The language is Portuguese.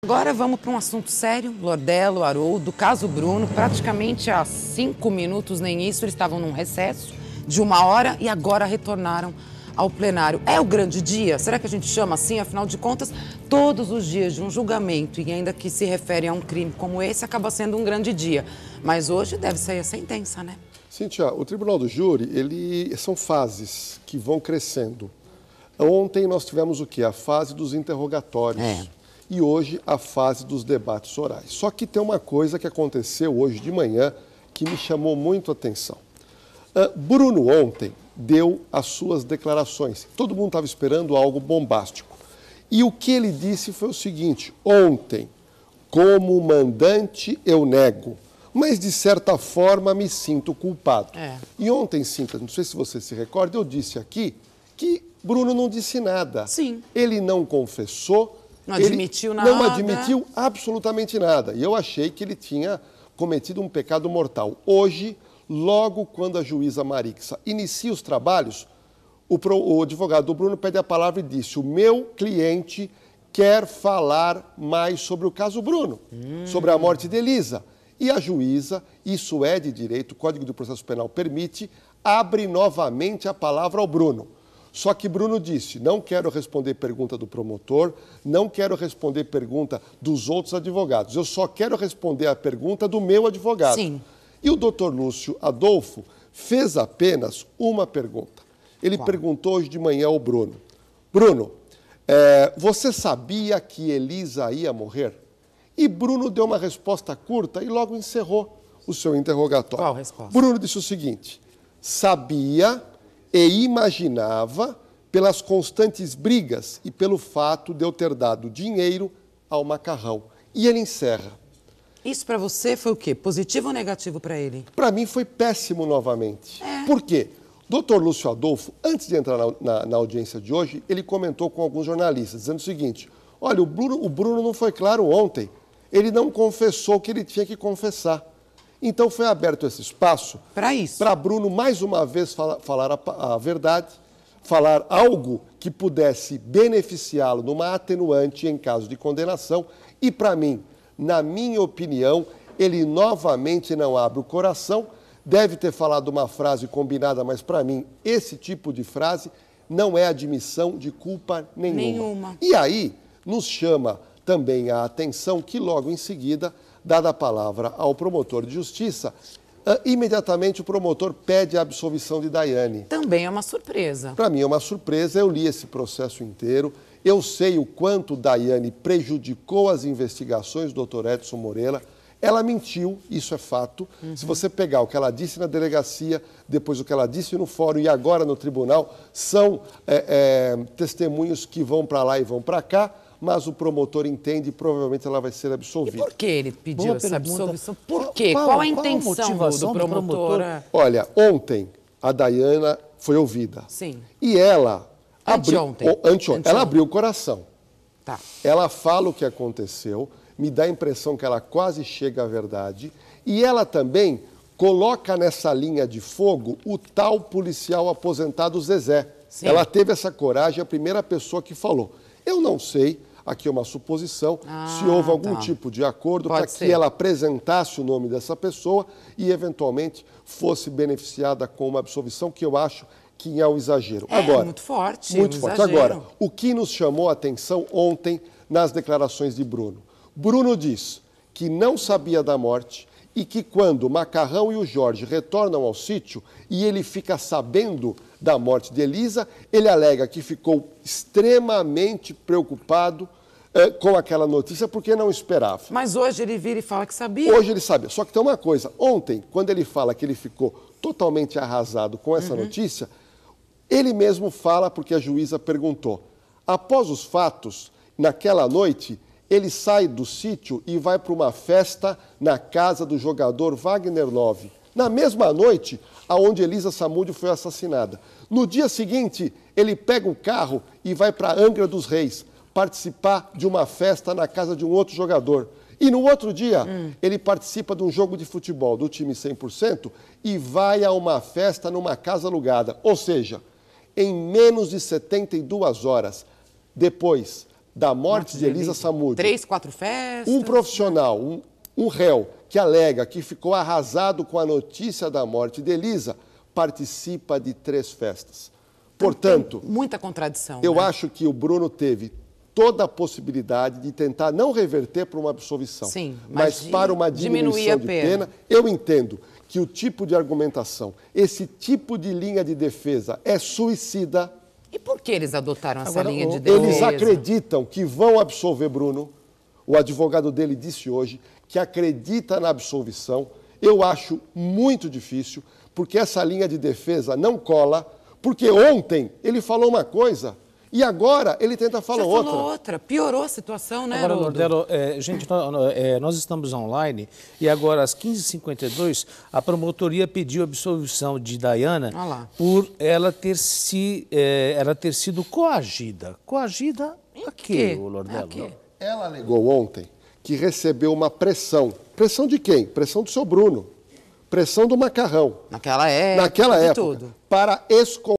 Agora vamos para um assunto sério. Lordelo, Haroldo, caso Bruno, praticamente há 5 minutos, nem isso, eles estavam num recesso de 1 hora e agora retornaram ao plenário. É o grande dia? Será que a gente chama assim? Afinal de contas, todos os dias de um julgamento, e ainda que se refere a um crime como esse, acaba sendo um grande dia. Mas hoje deve sair a sentença, né? Cíntia, o Tribunal do Júri, são fases que vão crescendo. Ontem nós tivemos o quê? A fase dos interrogatórios. E hoje a fase dos debates orais. Só que tem uma coisa que aconteceu hoje de manhã que me chamou muito a atenção. Bruno ontem deu as suas declarações. Todo mundo estava esperando algo bombástico. E o que ele disse foi o seguinte: ontem, como mandante, eu nego, mas de certa forma me sinto culpado. E ontem, Cíntia, não sei se você se recorda, eu disse aqui que Bruno não disse nada. Sim. Ele não confessou. Não admitiu nada. Não admitiu absolutamente nada. E eu achei que ele tinha cometido um pecado mortal. Hoje, logo quando a juíza Marixa inicia os trabalhos, o advogado do Bruno pede a palavra e disse: o meu cliente quer falar mais sobre o caso Bruno, sobre a morte de Elisa. E a juíza, isso é de direito, o Código de Processo Penal permite, abre novamente a palavra ao Bruno. Só que Bruno disse: não quero responder pergunta do promotor, não quero responder pergunta dos outros advogados, eu só quero responder a pergunta do meu advogado. Sim. E o doutor Lúcio Adolfo fez apenas uma pergunta. Ele perguntou hoje de manhã ao Bruno: Bruno, você sabia que Elisa ia morrer? E Bruno deu uma resposta curta e logo encerrou o seu interrogatório. Qual resposta? Bruno disse o seguinte: sabia e imaginava pelas constantes brigas e pelo fato de eu ter dado dinheiro ao Macarrão. E ele encerra: isso para você foi o quê? Positivo ou negativo para ele? para mim foi péssimo novamente. Por quê? Dr. Lúcio Adolfo, antes de entrar na audiência de hoje, ele comentou com alguns jornalistas, dizendo o seguinte: olha, o Bruno não foi claro ontem, ele não confessou o que ele tinha que confessar. Então foi aberto esse espaço para Bruno mais uma vez falar a verdade, falar algo que pudesse beneficiá-lo numa atenuante em caso de condenação. E para mim, na minha opinião, ele novamente não abre o coração. Deve ter falado uma frase combinada, mas para mim esse tipo de frase não é admissão de culpa nenhuma. E aí nos chama também a atenção que logo em seguida, dada a palavra ao promotor de justiça, imediatamente o promotor pede a absolvição de Daiane. Também é uma surpresa. Para mim é uma surpresa, eu li esse processo inteiro, eu sei o quanto Daiane prejudicou as investigações do Dr. Edson Moreira. Ela mentiu, isso é fato. Se você pegar o que ela disse na delegacia, depois o que ela disse no fórum e agora no tribunal, são testemunhos que vão para lá e vão para cá, mas o promotor entende e provavelmente ela vai ser absolvida. E por que ele pediu essa absolvição? Por quê? Qual a intenção do promotor? Olha, ontem a Daiane foi ouvida. Sim. E ela Anteontem. Ela abriu o coração. Tá. Ela fala o que aconteceu, me dá a impressão que ela quase chega à verdade, e ela também coloca nessa linha de fogo o tal policial aposentado Zezé. Sim. Ela teve essa coragem, a primeira pessoa que falou. Eu não sei, aqui é uma suposição, se houve algum tipo de acordo para que ela apresentasse o nome dessa pessoa e, eventualmente, fosse beneficiada com uma absolvição, que eu acho que é um exagero. Agora, muito forte. Muito forte. Agora, o que nos chamou a atenção ontem nas declarações de Bruno? Bruno diz que não sabia da morte e que quando o Macarrão e o Jorge retornam ao sítio e ele fica sabendo da morte de Elisa, ele alega que ficou extremamente preocupado com aquela notícia porque não esperava. Mas hoje ele vira e fala que sabia? Hoje ele sabia. Só que tem uma coisa. Ontem, quando ele fala que ele ficou totalmente arrasado com essa notícia, ele mesmo fala porque a juíza perguntou. Após os fatos, naquela noite, ele sai do sítio e vai para uma festa na casa do jogador Wagner Love. Na mesma noite, aonde Elisa Samúdio foi assassinada. No dia seguinte, ele pega um carro e vai para Angra dos Reis participar de uma festa na casa de um outro jogador. E no outro dia, ele participa de um jogo de futebol do time 100% e vai a uma festa numa casa alugada. Ou seja, em menos de 72 horas depois da morte de Elisa Samúdio. 3, 4 festas. Um profissional, um réu, que alega que ficou arrasado com a notícia da morte de Elisa, participa de 3 festas. Portanto, tem muita contradição. Eu né? acho que o Bruno teve toda a possibilidade de tentar não reverter para uma absolvição, Sim, mas para uma diminuição de pena. Eu entendo que o tipo de argumentação, esse tipo de linha de defesa é suicida. E por que eles adotaram essa Agora, linha de defesa? Eles acreditam que vão absolver Bruno. O advogado dele disse hoje que acredita na absolvição. Eu acho muito difícil, porque essa linha de defesa não cola, porque ontem ele falou uma coisa e agora ele tenta falar outra. Falou outra. Piorou a situação, né, Agora, Haroldo? Nordelo, gente, nós estamos online e agora às 15h52 a promotoria pediu absolvição de Dayana por ela ter sido coagida. Coagida a quê, Nordelo? Ela alegou ontem que recebeu uma pressão. Pressão de quem? Pressão do seu Bruno. Pressão do Macarrão. Naquela época. Para esconder